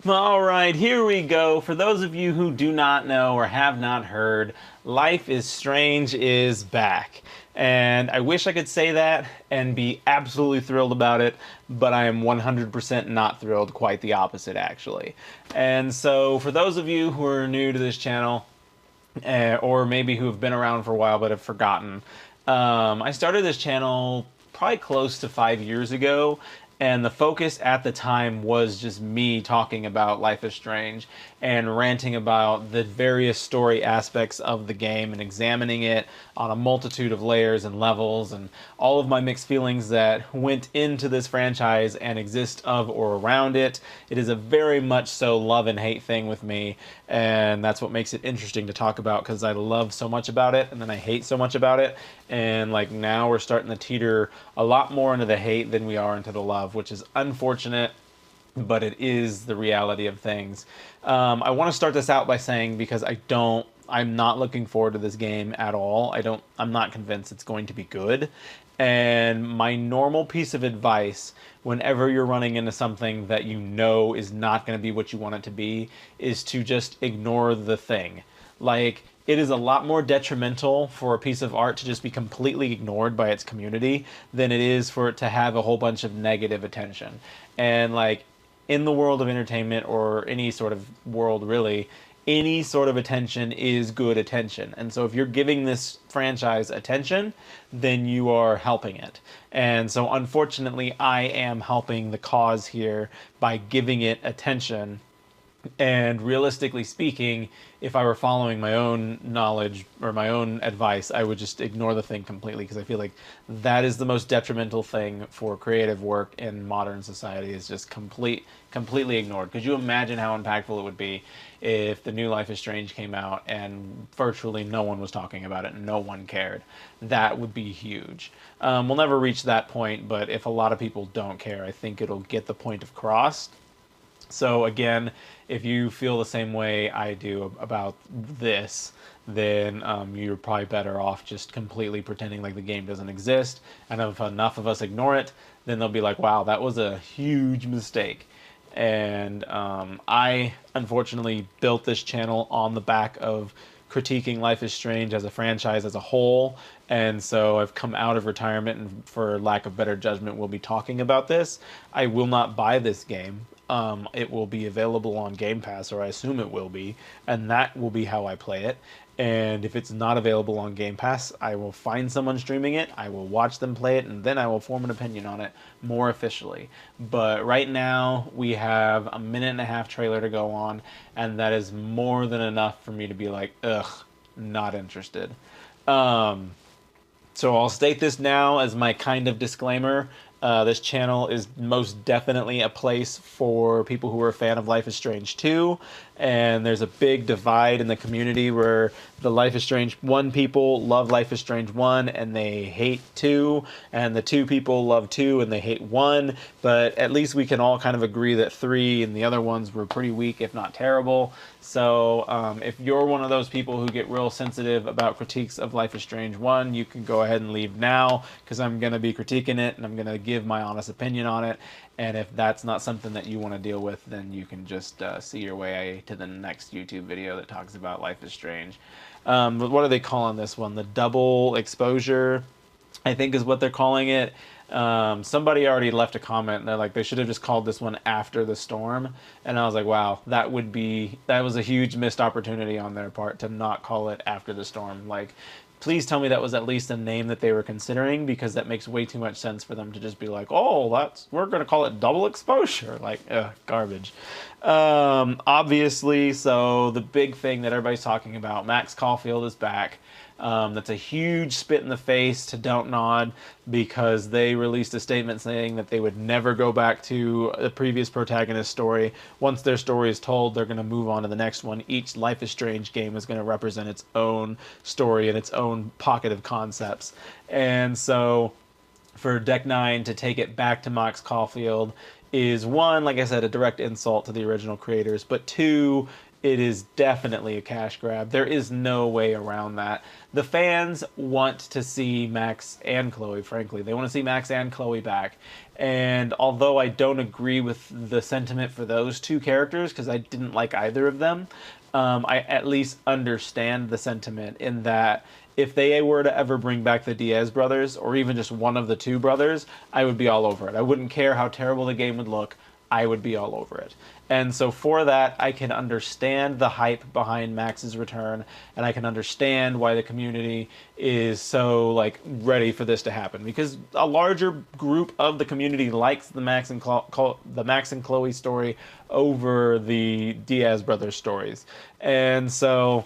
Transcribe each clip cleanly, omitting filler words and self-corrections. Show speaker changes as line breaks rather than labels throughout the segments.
All right, here we go. For those of you who do not know or have not heard, Life is Strange is back. And I wish I could say that and be absolutely thrilled about it, but I am 100% not thrilled, quite the opposite, actually. And so, for those of you who are new to this channel, or maybe who have been around for a while but have forgotten. I started this channel probably close to 5 years ago, and the focus at the time was just me talking about Life is Strange and ranting about the various story aspects of the game and examining it on a multitude of layers and levels and all of my mixed feelings that went into this franchise and exist of or around it. It is a very much so love and hate thing with me, and that's what makes it interesting to talk about because I love so much about it and then I hate so much about it. And like now we're starting to teeter a lot more into the hate than we are into the love, which is unfortunate, but it is the reality of things. I want to start this out by saying because I'm not looking forward to this game at all. I'm not convinced it's going to be good. And my normal piece of advice whenever you're running into something that you know is not going to be what you want it to be is to just ignore the thing. Like, it is a lot more detrimental for a piece of art to just be completely ignored by its community than it is for it to have a whole bunch of negative attention. And like in the world of entertainment or any sort of world really, any sort of attention is good attention. And so if you're giving this franchise attention, then you are helping it. And so unfortunately, I am helping the cause here by giving it attention. And realistically speaking, if I were following my own knowledge or my own advice, I would just ignore the thing completely because I feel like that is the most detrimental thing for creative work in modern society is just completely ignored. Could you imagine how impactful it would be if the new Life is Strange came out and virtually no one was talking about it and no one cared? That would be huge. We'll never reach that point, but if a lot of people don't care, I think it'll get the point across. So again, if you feel the same way I do about this, then you're probably better off just completely pretending like the game doesn't exist. And if enough of us ignore it, then they'll be like, wow, that was a huge mistake. And I unfortunately built this channel on the back of critiquing Life is Strange as a franchise as a whole. And so I've come out of retirement and, for lack of better judgment, will be talking about this. I will not buy this game. It will be available on Game Pass, or I assume it will be, and that will be how I play it. And if it's not available on Game Pass, I will find someone streaming it, I will watch them play it, and then I will form an opinion on it more officially. But right now, we have a minute and a half trailer to go on, and that is more than enough for me to be like, ugh, not interested. So I'll state this now as my kind of disclaimer. This channel is most definitely a place for people who are a fan of Life is Strange 2, and there's a big divide in the community where the Life is Strange 1 people love Life is Strange 1 and they hate 2, and the 2 people love 2 and they hate 1, but at least we can all kind of agree that 3 and the other ones were pretty weak, if not terrible. So if you're one of those people who get real sensitive about critiques of Life is Strange 1, you can go ahead and leave now, because I'm going to be critiquing it and I'm going to give my honest opinion on it. And if that's not something that you want to deal with, then you can just see your way to the next YouTube video that talks about Life is Strange. But what are they calling this one? The double exposure, I think is what they're calling it. Somebody already left a comment and they're like, they should have just called this one After the Storm. And I was like, wow, that was a huge missed opportunity on their part to not call it After the Storm. Like, please tell me that was at least a name that they were considering, because that makes way too much sense for them to just be like, oh, we're going to call it double exposure. Like, garbage. Obviously, so the big thing that everybody's talking about, Max Caulfield is back. That's a huge spit in the face to Don't Nod, because they released a statement saying that they would never go back to the previous protagonist story. Once their story is told, they're going to move on to the next one. Each Life is Strange game is going to represent its own story and its own pocket of concepts. And so for Deck 9 to take it back to Max Caulfield is, one, like I said, a direct insult to the original creators, but two, it is definitely a cash grab. There is no way around that. The fans want to see Max and Chloe, frankly. They want to see Max and Chloe back. And although I don't agree with the sentiment for those two characters, because I didn't like either of them, I at least understand the sentiment in that if they were to ever bring back the Diaz brothers, or even just one of the two brothers, I would be all over it. I wouldn't care how terrible the game would look. I would be all over it. And so for that, I can understand the hype behind Max's return, and I can understand why the community is so like ready for this to happen, because a larger group of the community likes the Max and Chloe story over the Diaz brothers stories. And so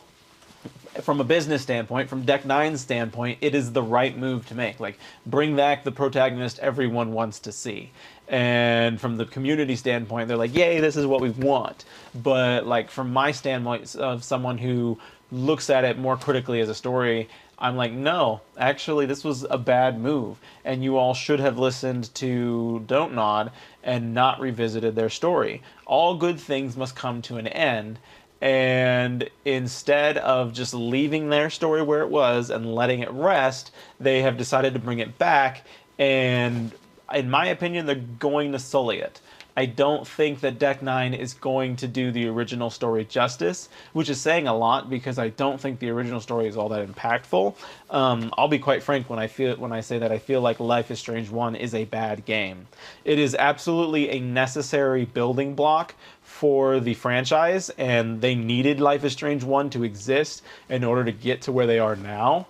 from a business standpoint, from Deck Nine's standpoint, it is the right move to make. Like, bring back the protagonist everyone wants to see. And from the community standpoint, they're like, yay, this is what we want. But like, from my standpoint of someone who looks at it more critically as a story, I'm like, no, actually, this was a bad move. And you all should have listened to Don't Nod and not revisited their story. All good things must come to an end. And instead of just leaving their story where it was and letting it rest, they have decided to bring it back. And in my opinion, they're going to sully it. I don't think that Deck 9 is going to do the original story justice, which is saying a lot because I don't think the original story is all that impactful. I'll be quite frank when I say that I feel like Life is Strange 1 is a bad game. It is absolutely a necessary building block for the franchise, and they needed Life is Strange 1 to exist in order to get to where they are now.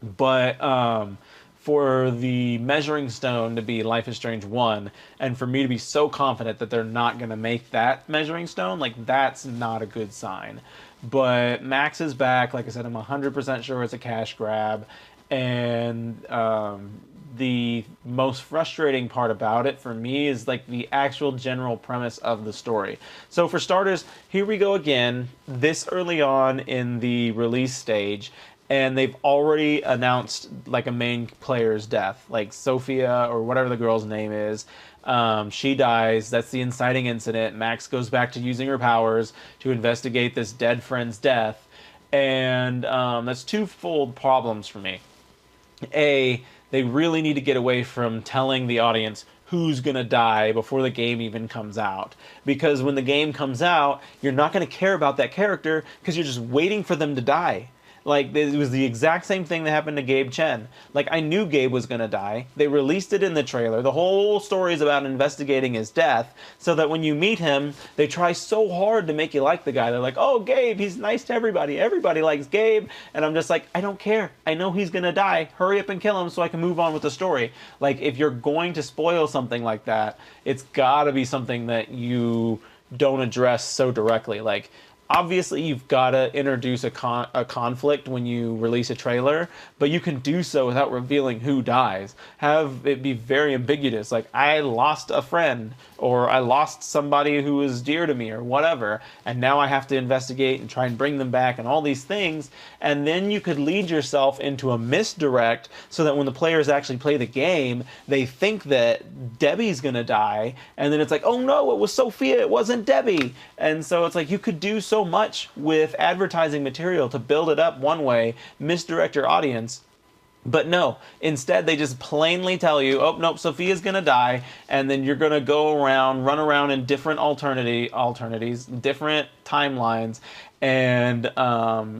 But for the measuring stone to be Life is Strange 1, and for me to be so confident that they're not going to make that measuring stone, like, that's not a good sign. But Max is back. Like I said, I'm 100% sure it's a cash grab. And the most frustrating part about it for me is like the actual general premise of the story. So for starters, here we go again, this early on in the release stage, and they've already announced like a main player's death, like Sophia or whatever the girl's name is. She dies. That's the inciting incident. Max goes back to using her powers to investigate this dead friend's death. And that's twofold problems for me. A, they really need to get away from telling the audience who's going to die before the game even comes out. Because when the game comes out, you're not going to care about that character because you're just waiting for them to die. Like, it was the exact same thing that happened to Gabe Chen. Like, I knew Gabe was going to die. They released it in the trailer. The whole story is about investigating his death, so that when you meet him, they try so hard to make you like the guy. They're like, oh, Gabe, he's nice to everybody. Everybody likes Gabe. And I'm just like, I don't care. I know he's going to die. Hurry up and kill him so I can move on with the story. Like, if you're going to spoil something like that, it's got to be something that you don't address so directly. Like, obviously, you've got to introduce a conflict when you release a trailer, but you can do so without revealing who dies. Have it be very ambiguous, like, I lost a friend, or I lost somebody who was dear to me, or whatever, and now I have to investigate and try and bring them back, and all these things, and then you could lead yourself into a misdirect, so that when the players actually play the game, they think that Debbie's gonna die, and then it's like, oh no, it was Sophia, it wasn't Debbie. And so it's like, you could do so much with advertising material to build it up one way, misdirect your audience. But no, instead they just plainly tell you, oh, nope, Sophia's going to die, and then you're going to go around, run around in different alternatives, different timelines, and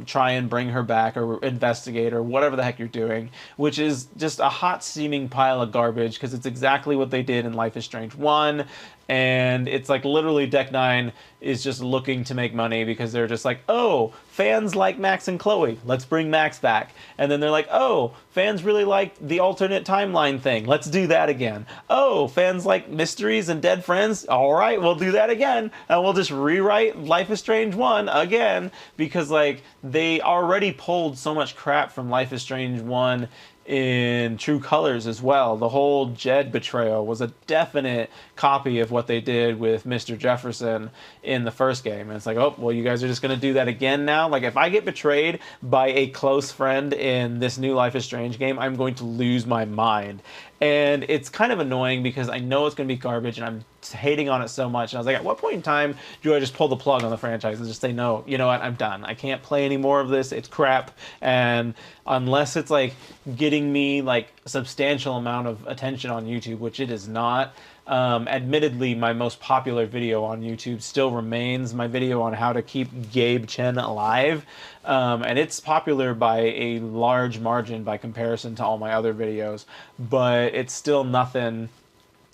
try and bring her back or investigate or whatever the heck you're doing, which is just a hot steaming pile of garbage because it's exactly what they did in Life is Strange 1. And it's like literally Deck 9 is just looking to make money because they're just like, oh, fans like Max and Chloe, let's bring Max back. And then they're like, oh, fans really like the alternate timeline thing, let's do that again. Oh, fans like mysteries and dead friends, all right, we'll do that again. And we'll just rewrite Life is Strange 1 again, because like they already pulled so much crap from Life is Strange 1 in True Colors as well. The whole Jed betrayal was a definite copy of what they did with Mr. Jefferson in the first game. And it's like, oh, well, you guys are just going to do that again now? Like, if I get betrayed by a close friend in this new Life is Strange game, I'm going to lose my mind. And it's kind of annoying because I know it's going to be garbage, and I'm hating on it so much. And I was like, at what point in time do I just pull the plug on the franchise and just say, no, you know what, I'm done. I can't play any more of this. It's crap. And unless it's like getting me like a substantial amount of attention on YouTube, which it is not. Admittedly, my most popular video on YouTube still remains my video on how to keep Gabe Chen alive. And it's popular by a large margin by comparison to all my other videos, but it's still nothing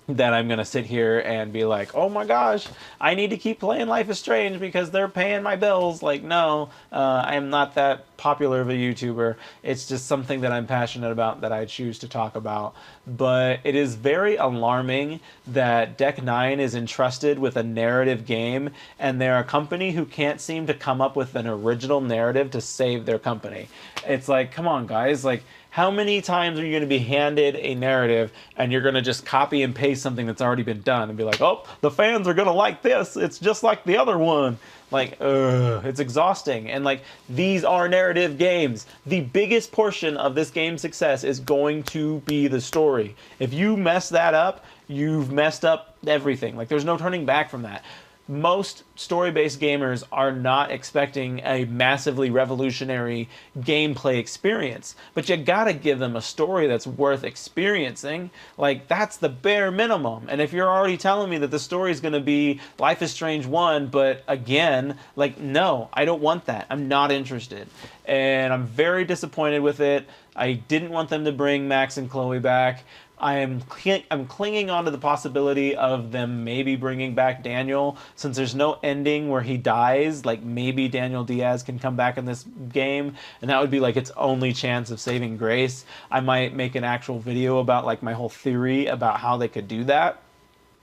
that I'm going to sit here and be like, oh my gosh, I need to keep playing Life is Strange because they're paying my bills. Like, no, I am not that popular of a YouTuber. It's just something that I'm passionate about that I choose to talk about. But it is very alarming that Deck 9 is entrusted with a narrative game, and they're a company who can't seem to come up with an original narrative to save their company. It's like, come on, guys, like, how many times are you going to be handed a narrative and you're going to just copy and paste something that's already been done and be like, oh, the fans are going to like this. It's just like the other one. Like, it's exhausting. And like, these are narrative games. The biggest portion of this game's success is going to be the story. If you mess that up, you've messed up everything. Like, there's no turning back from that. Most story-based gamers are not expecting a massively revolutionary gameplay experience, but you gotta give them a story that's worth experiencing. Like, that's the bare minimum. And if you're already telling me that the story is gonna be Life is Strange 1, but again, like, no, I don't want that. I'm not interested. And I'm very disappointed with it. I didn't want them to bring Max and Chloe back. I'm clinging on to the possibility of them maybe bringing back Daniel, since there's no ending where he dies. Like, maybe Daniel Diaz can come back in this game, and that would be like its only chance of saving grace. I might make an actual video about like my whole theory about how they could do that.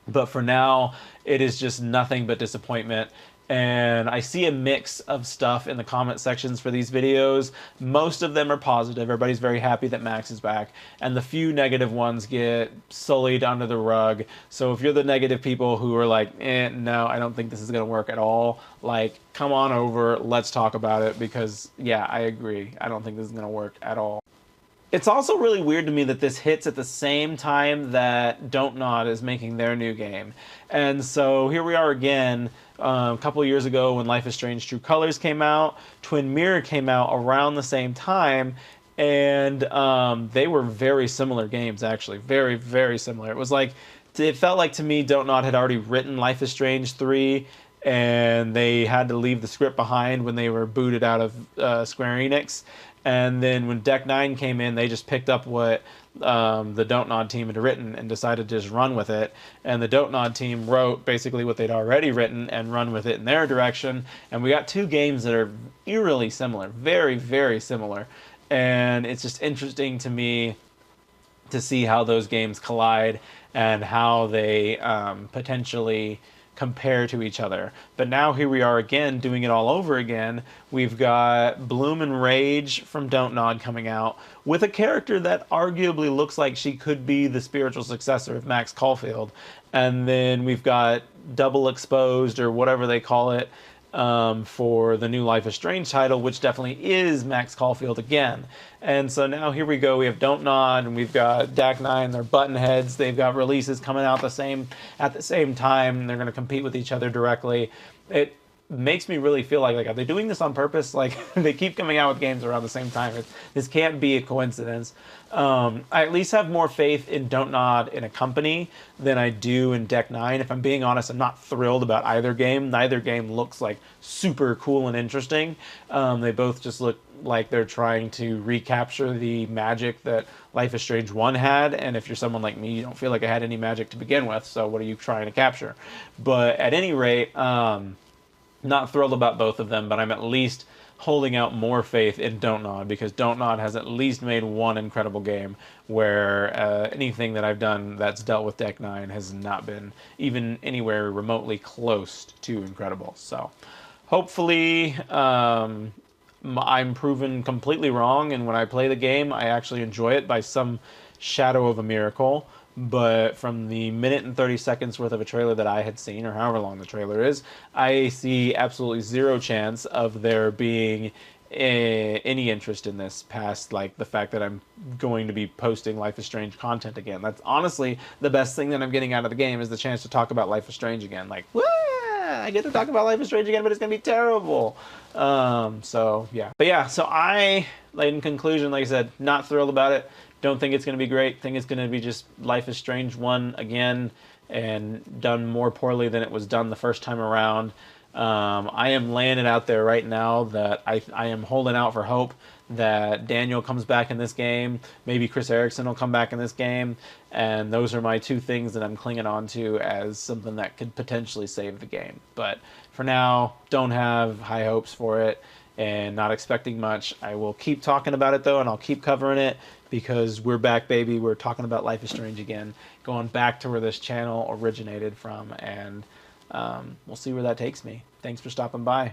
But for now, it is just nothing but disappointment. And I see a mix of stuff in the comment sections for these videos. Most of them are positive. Everybody's very happy that Max is back. And the few negative ones get sullied under the rug. So if you're the negative people who are like, no, I don't think this is going to work at all, like, come on over, let's talk about it. Because, yeah, I agree. I don't think this is going to work at all. It's also really weird to me that this hits at the same time that Don't Nod is making their new game. And so here we are again, a couple of years ago when Life is Strange True Colors came out. Twin Mirror came out around the same time, and they were very similar games, actually. Very, very similar. It was like, it felt like to me Don't Nod had already written Life is Strange 3, and they had to leave the script behind when they were booted out of Square Enix. And then when Deck 9 came in, they just picked up what the Don't Nod team had written and decided to just run with it. And the Don't Nod team wrote basically what they'd already written and run with it in their direction. And we got two games that are eerily similar, very, very similar. And it's just interesting to me to see how those games collide and how they potentially compare to each other. But now here we are again doing it all over again. We've got Bloom and Rage from Don't Nod coming out with a character that arguably looks like she could be the spiritual successor of Max Caulfield. And then we've got Double Exposed, or whatever they call it, for the new Life is Strange title, which definitely is Max Caulfield again. And so now here we go. We have Don't Nod, and we've got Deck 9. They're button heads. They've got releases coming out at the same time. They're going to compete with each other directly. It makes me really feel like are they doing this on purpose? Like, they keep coming out with games around the same time. This can't be a coincidence. I at least have more faith in Don't Nod in a company than I do in Deck 9. If I'm being honest, I'm not thrilled about either game. Neither game looks like super cool and interesting. They both just look like they're trying to recapture the magic that Life is Strange 1 had, and if you're someone like me, you don't feel like it had any magic to begin with, so what are you trying to capture? But at any rate, not thrilled about both of them, but I'm at least holding out more faith in Don't Nod, because Don't Nod has at least made one incredible game where anything that I've done that's dealt with Deck 9 has not been even anywhere remotely close to incredible. So hopefully I'm proven completely wrong, and when I play the game, I actually enjoy it by some shadow of a miracle. But from the minute and 30 seconds worth of a trailer that I had seen, or however long the trailer is, I see absolutely zero chance of there being any interest in this past like the fact that I'm going to be posting Life is Strange content again. That's honestly the best thing that I'm getting out of the game is the chance to talk about Life is Strange again. Like, wah, I get to talk about Life is Strange again, but it's gonna be terrible. So yeah, but yeah, so like in conclusion, like I said, not thrilled about it. Don't think it's gonna be great. Think it's gonna be just Life is Strange 1 again and done more poorly than it was done the first time around. I am laying it out there right now that I am holding out for hope that Daniel comes back in this game. Maybe Chris Erickson will come back in this game. And those are my two things that I'm clinging on to as something that could potentially save the game. But for now, don't have high hopes for it and not expecting much. I will keep talking about it though, and I'll keep covering it because we're back, baby. We're talking about Life is Strange again, going back to where this channel originated from, and we'll see where that takes me. Thanks for stopping by.